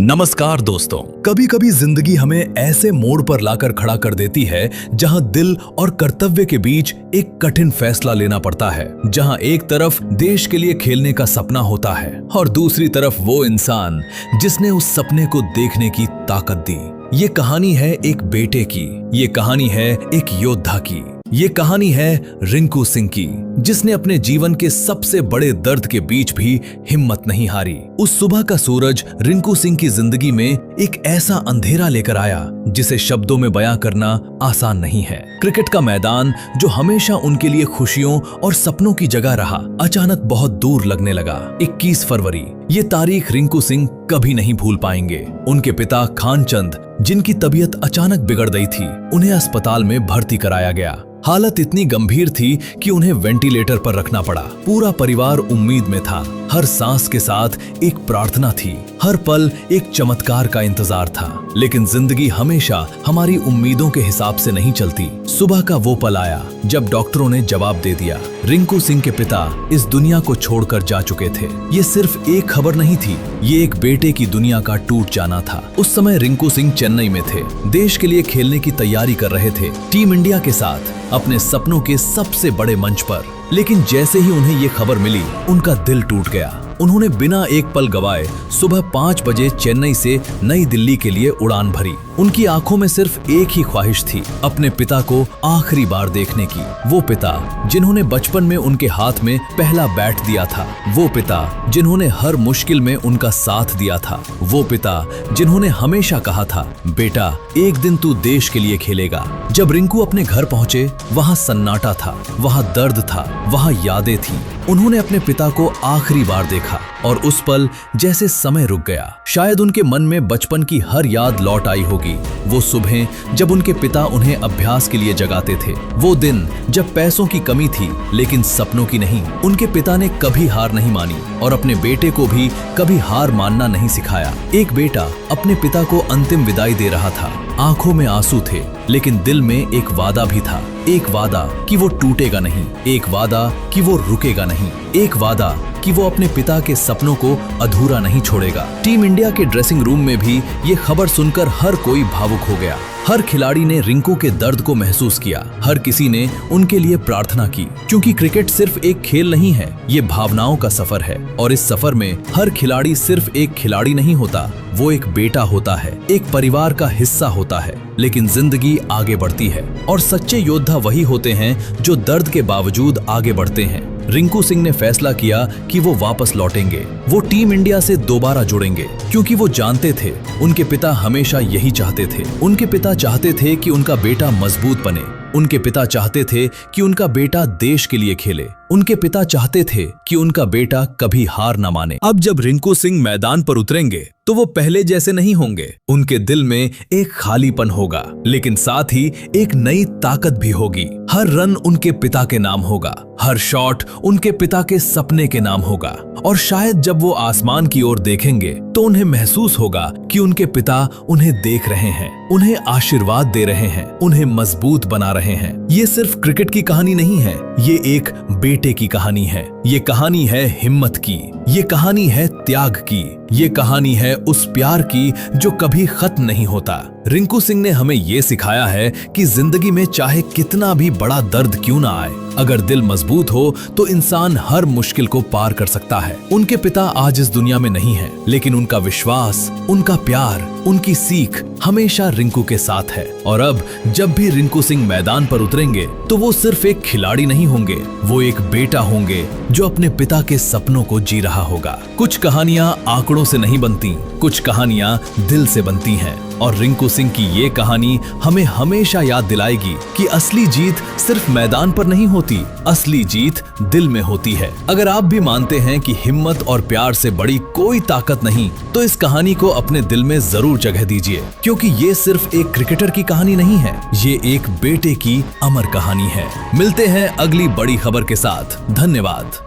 नमस्कार दोस्तों, कभी कभी जिंदगी हमें ऐसे मोड़ पर लाकर खड़ा कर देती है जहां दिल और कर्तव्य के बीच एक कठिन फैसला लेना पड़ता है। जहां एक तरफ देश के लिए खेलने का सपना होता है और दूसरी तरफ वो इंसान जिसने उस सपने को देखने की ताकत दी। ये कहानी है एक बेटे की, ये कहानी है एक योद्धा की, ये कहानी है रिंकू सिंह की, जिसने अपने जीवन के सबसे बड़े दर्द के बीच भी हिम्मत नहीं हारी। उस सुबह का सूरज रिंकू सिंह की जिंदगी में एक ऐसा अंधेरा लेकर आया जिसे शब्दों में बयां करना आसान नहीं है। क्रिकेट का मैदान जो हमेशा उनके लिए खुशियों और सपनों की जगह रहा, अचानक बहुत दूर लगने लगा। 21 फरवरी, ये तारीख रिंकू सिंह कभी नहीं भूल पाएंगे। उनके पिता खानचंद, जिनकी तबीयत अचानक बिगड़ गई थी, उन्हें अस्पताल में भर्ती कराया गया। हालत इतनी गंभीर थी कि उन्हें वेंटिलेटर पर रखना पड़ा। पूरा परिवार उम्मीद में था। हर सांस के साथ एक प्रार्थना थी, हर पल एक चमत्कार का इंतजार था। लेकिन जिंदगी हमेशा हमारी उम्मीदों के हिसाब से नहीं चलती। सुबह का वो पल आया जब डॉक्टरों ने जवाब दे दिया, रिंकू सिंह के पिता इस दुनिया को छोड़कर जा चुके थे। ये सिर्फ एक खबर नहीं थी, ये एक बेटे की दुनिया का टूट जाना था। उस समय रिंकू सिंह चेन्नई में थे, देश के लिए खेलने की तैयारी कर रहे थे, टीम इंडिया के साथ, अपने सपनों के सबसे बड़े मंच पर। लेकिन जैसे ही उन्हें ये खबर मिली, उनका दिल टूट गया। उन्होंने बिना एक पल गवाए सुबह 5 बजे चेन्नई से नई दिल्ली के लिए उड़ान भरी। उनकी आंखों में सिर्फ एक ही ख्वाहिश थी, अपने पिता को आखिरी बार देखने की। वो पिता जिन्होंने बचपन में उनके हाथ में पहला बैट दिया था, वो पिता जिन्होंने हर मुश्किल में उनका साथ दिया था, वो पिता जिन्होंने हमेशा कहा था, बेटा एक दिन तू देश के लिए खेलेगा। जब रिंकू अपने घर पहुंचे, वहां सन्नाटा था, वहां दर्द था, वहां यादें थी। उन्होंने अपने पिता को आखिरी बार देखा और उस पल जैसे समय रुक गया। शायद उनके मन में बचपन की हर याद लौट आई होगी। वो सुबह जब उनके पिता उन्हें अभ्यास के लिए जगाते थे, वो दिन जब पैसों की कमी थी लेकिन सपनों की नहीं। उनके पिता ने कभी हार नहीं मानी और अपने बेटे को भी कभी हार मानना नहीं सिखाया। एक बेटा अपने पिता को अंतिम विदाई दे रहा था। आंखों में आंसू थे, लेकिन दिल में एक वादा भी था। एक वादा कि वो टूटेगा नहीं, एक वादा कि वो रुकेगा नहीं, एक वादा कि वो अपने पिता के सपनों को अधूरा नहीं छोड़ेगा। टीम इंडिया के ड्रेसिंग रूम में भी ये खबर सुनकर हर कोई भावुक हो गया। हर खिलाड़ी ने रिंकू के दर्द को महसूस किया, हर किसी ने उनके लिए प्रार्थना की, क्योंकि क्रिकेट सिर्फ एक खेल नहीं है, ये भावनाओं का सफर है। और इस सफर में हर खिलाड़ी सिर्फ एक खिलाड़ी नहीं होता, वो एक बेटा होता है, एक परिवार का हिस्सा होता है। लेकिन जिंदगी आगे बढ़ती है और सच्चे योद्धा वही होते हैं जो दर्द के बावजूद आगे बढ़ते हैं। रिंकू सिंह ने फैसला किया कि वो वापस लौटेंगे, वो टीम इंडिया से दोबारा जुड़ेंगे, क्योंकि वो जानते थे उनके पिता हमेशा यही चाहते थे। उनके पिता चाहते थे कि उनका बेटा मजबूत बने, उनके पिता चाहते थे कि उनका बेटा देश के लिए खेले, उनके पिता चाहते थे कि उनका बेटा कभी हार न माने। अब जब रिंकू सिंह मैदान पर उतरेंगे तो वो पहले जैसे नहीं होंगे। उनके दिल में एक खालीपन होगा, लेकिन साथ ही एक नई ताकत भी होगी। हर रन उनके पिता के नाम होगा, हर शॉट उनके पिता के सपने के नाम होगा। और शायद जब वो आसमान की ओर देखेंगे तो उन्हें महसूस होगा कि उनके पिता उन्हें देख रहे हैं, उन्हें आशीर्वाद दे रहे हैं, उन्हें मजबूत बना रहे हैं। ये सिर्फ क्रिकेट की कहानी नहीं है, ये एक बेटे की कहानी है। ये कहानी है हिम्मत की, ये कहानी है त्याग की, ये कहानी है उस प्यार की जो कभी खत्म नहीं होता। रिंकू सिंह ने हमें ये सिखाया है कि जिंदगी में चाहे कितना भी बड़ा दर्द क्यों ना आए, अगर दिल मजबूत हो तो इंसान हर मुश्किल को पार कर सकता है। उनके पिता आज इस दुनिया में नहीं है, लेकिन उनका विश्वास, उनका प्यार, उनकी सीख हमेशा रिंकू के साथ है। और अब जब भी रिंकू सिंह मैदान पर उतरेंगे तो वो सिर्फ एक खिलाड़ी नहीं होंगे, वो एक बेटा होंगे जो अपने पिता के सपनों को जी रहा होगा। कुछ कहानियां आंकड़ों से नहीं बनती, कुछ कहानियां दिल से बनती हैं। और रिंकू सिंह की ये कहानी हमें हमेशा याद दिलाएगी कि असली जीत सिर्फ मैदान पर नहीं होती, असली जीत दिल में होती है। अगर आप भी मानते हैं कि हिम्मत और प्यार से बड़ी कोई ताकत नहीं, तो इस कहानी को अपने दिल में जरूर जगह दीजिए, क्योंकि ये सिर्फ एक क्रिकेटर की कहानी नहीं है, ये एक बेटे की अमर कहानी है। मिलते हैं अगली बड़ी खबर के साथ। धन्यवाद।